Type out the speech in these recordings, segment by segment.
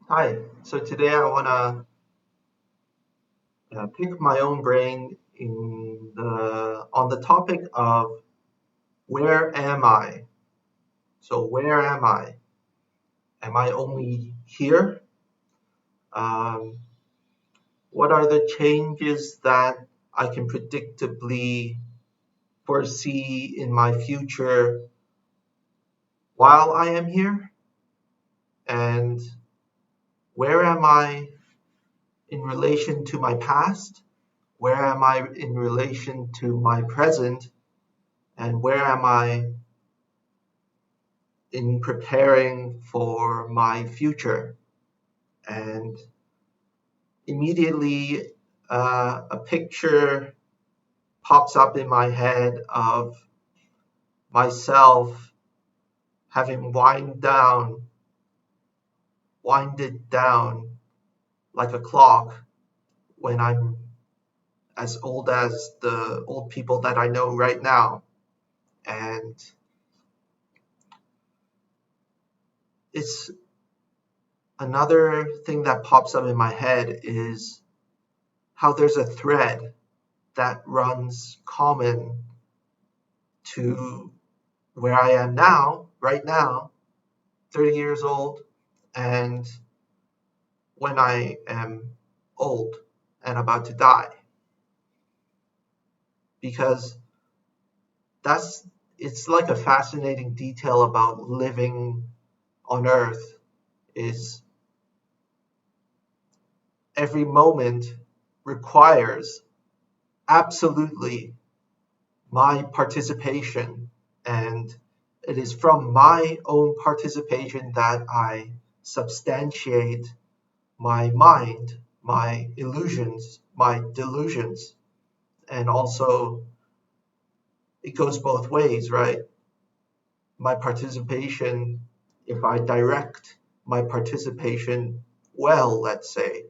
Hi. So today I want to pick my own brain on the topic of where am I? So where am I? Am I only here? Um, what are the changes that I can predictably foresee in my future while I am here? And where am I in relation to my past? Where am I in relation to my present? And where am I in preparing for my future? And immediately a picture pops up in my head of myself having winded down like a clock when I'm as old as the old people that I know right now. And it's another thing that pops up in my head is how there's a thread that runs common to where I am now, right now, 30 years old, and when I am old and about to die. Because that's it's like a fascinating detail about living on earth is every moment requires absolutely my participation, and it is from my own participation that I substantiate my mind, my illusions, my delusions. And also, it goes both ways, right? My participation, if I direct my participation well, let's say,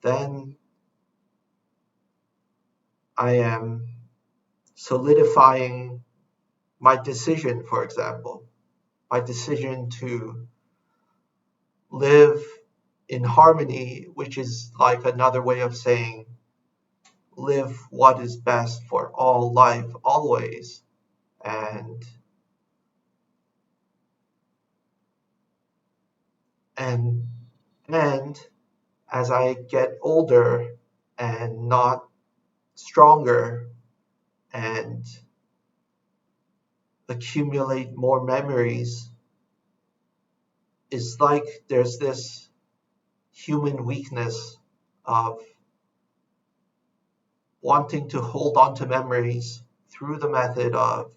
then I am solidifying my decision, for example, my decision to live in harmony, which is like another way of saying live what is best for all life always. And and and as I get older and not stronger and accumulate more memories, it's like there's this human weakness of wanting to hold on to memories through the method of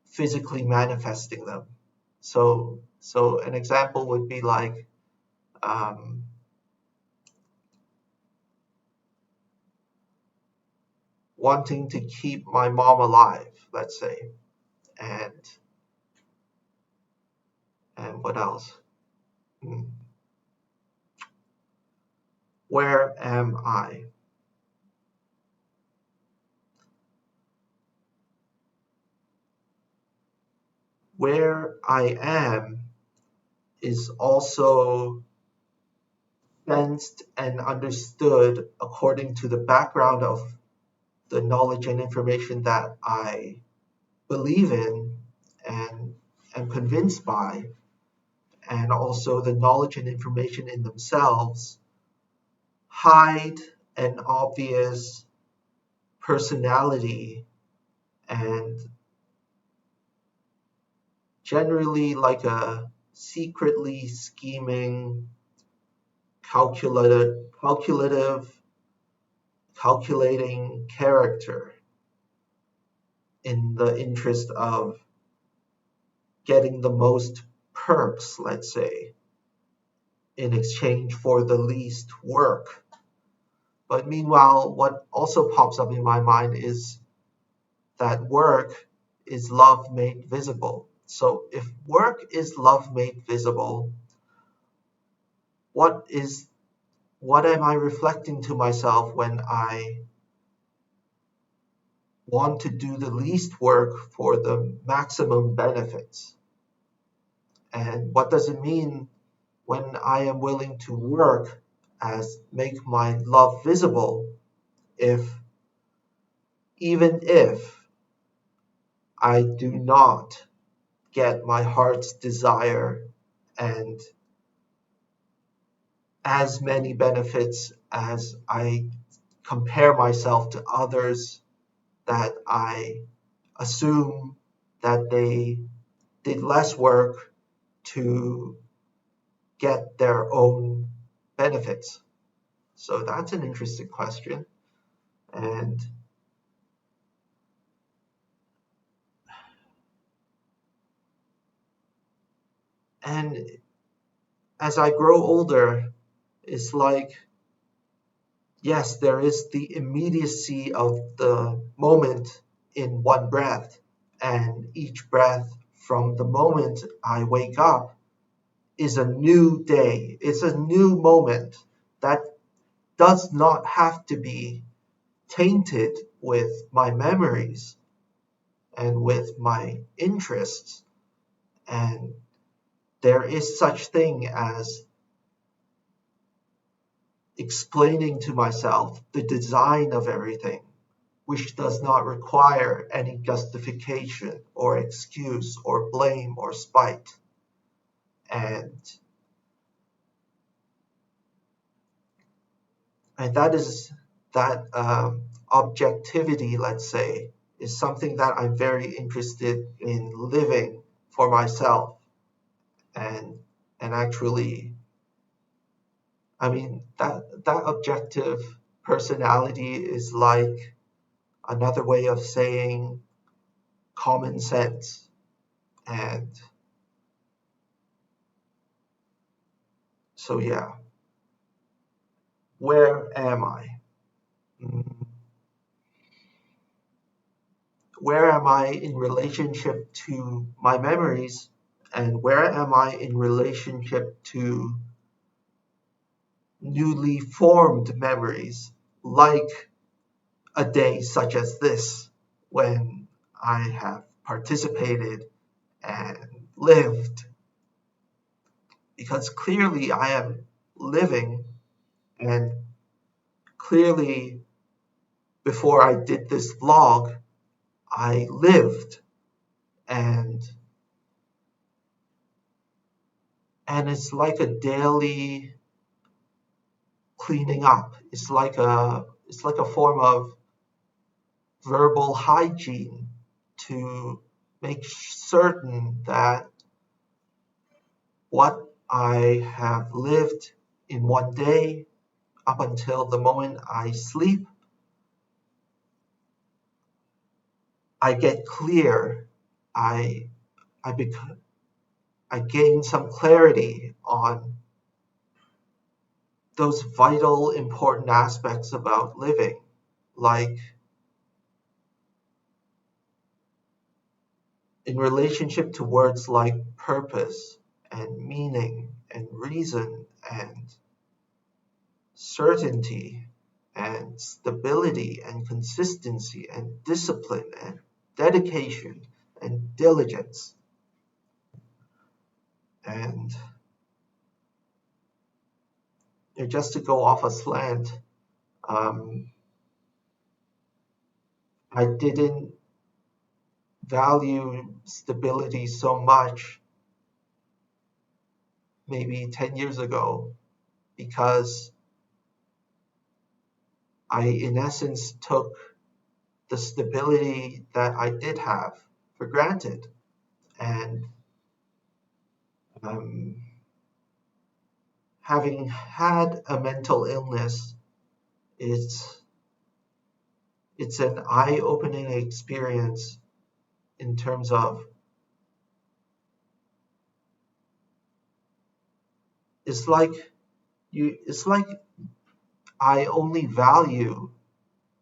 physically manifesting them. So an example would be like um, wanting to keep my mom alive, let's say, and and what else? Hmm. Where am I? Where I am is also sensed and understood according to the background of the knowledge and information that I believe in and am convinced by, and also the knowledge and information in themselves hide an obvious personality and generally like a secretly scheming, calculative, calculating character in the interest of getting the most perks, let's say, in exchange for the least work. But meanwhile, what also pops up in my mind is that work is love made visible. So if work is love made visible, what is what am I reflecting to myself when I want to do the least work for the maximum benefits? And what does it mean when I am willing to work as make my love visible, if even if I do not get my heart's desire and as many benefits as I compare myself to others that I assume that they did less work to get their own benefits. So that's an interesting question. And and as I grow older, it's like, yes, there is the immediacy of the moment in one breath, and each breath from the moment I wake up is a new day. It's a new moment that does not have to be tainted with my memories and with my interests. And there is such thing as explaining to myself the design of everything, which does not require any justification or excuse or blame or spite. And that is that objectivity, let's say, is something that I'm very interested in living for myself. And actually, I mean, that objective personality is like another way of saying common sense. And so, yeah, where am I? Mm, Where am I in relationship to my memories? And where am I in relationship to newly formed memories, like a day such as this, when I have participated and lived? Because clearly I am living, and clearly before I did this vlog, I lived, and it's like a daily cleaning up. It's like a form of verbal hygiene to make certain that what I have lived in one day up until the moment I sleep, I get clear. I I bec- I gain some clarity on those vital, important aspects about living, like in relationship to words like purpose and meaning and reason and certainty and stability and consistency and discipline and dedication and diligence. And just to go off a slant, um, I didn't value stability so much maybe 10 years ago because I, in essence, took the stability that I did have for granted. And um, having had a mental illness, it's an eye-opening experience in terms of it's like it's like I only value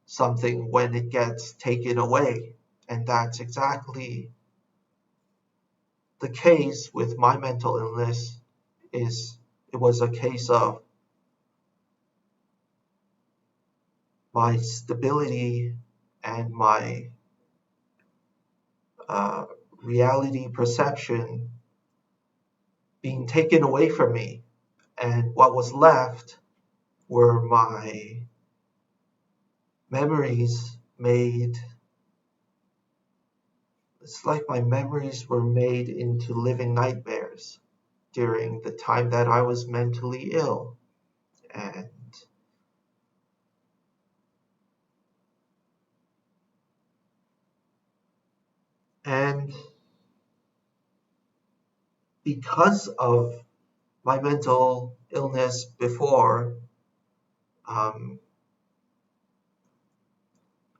something when it gets taken away. And that's exactly the case with my mental illness. Is It was a case of my stability and my uh, reality perception being taken away from me. And what was left were my memories made. It's like my memories were made into living nightmares during the time that I was mentally ill. And and because of my mental illness before, um,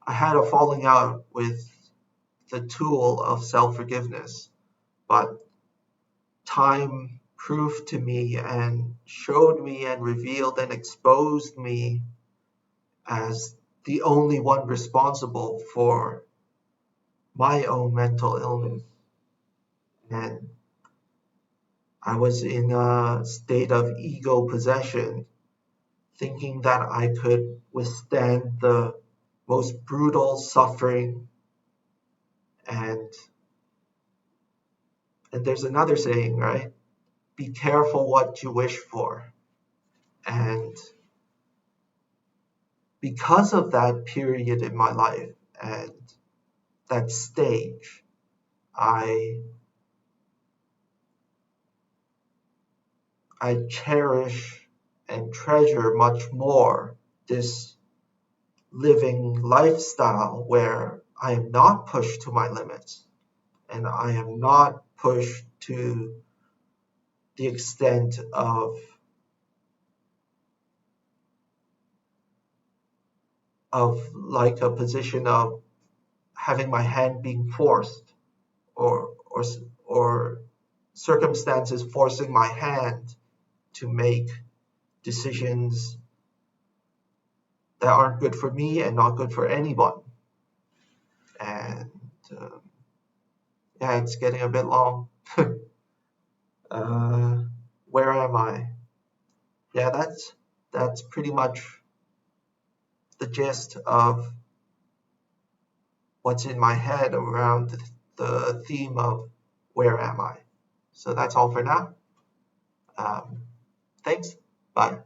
I had a falling out with the tool of self-forgiveness. But time proved to me and showed me and revealed and exposed me as the only one responsible for my own mental illness. And I was in a state of ego possession, thinking that I could withstand the most brutal suffering. And there's another saying, right? Be careful what you wish for. And because of that period in my life and that stage, I I cherish and treasure much more this living lifestyle where I am not pushed to my limits and I am not pushed to the extent of like a position of having my hand being forced or or circumstances forcing my hand to make decisions that aren't good for me and not good for anyone. And um, yeah, it's getting a bit long. uh, where am I? Yeah, that's pretty much the gist of what's in my head around the theme of where am I. So that's all for now. Um, thanks. Bye.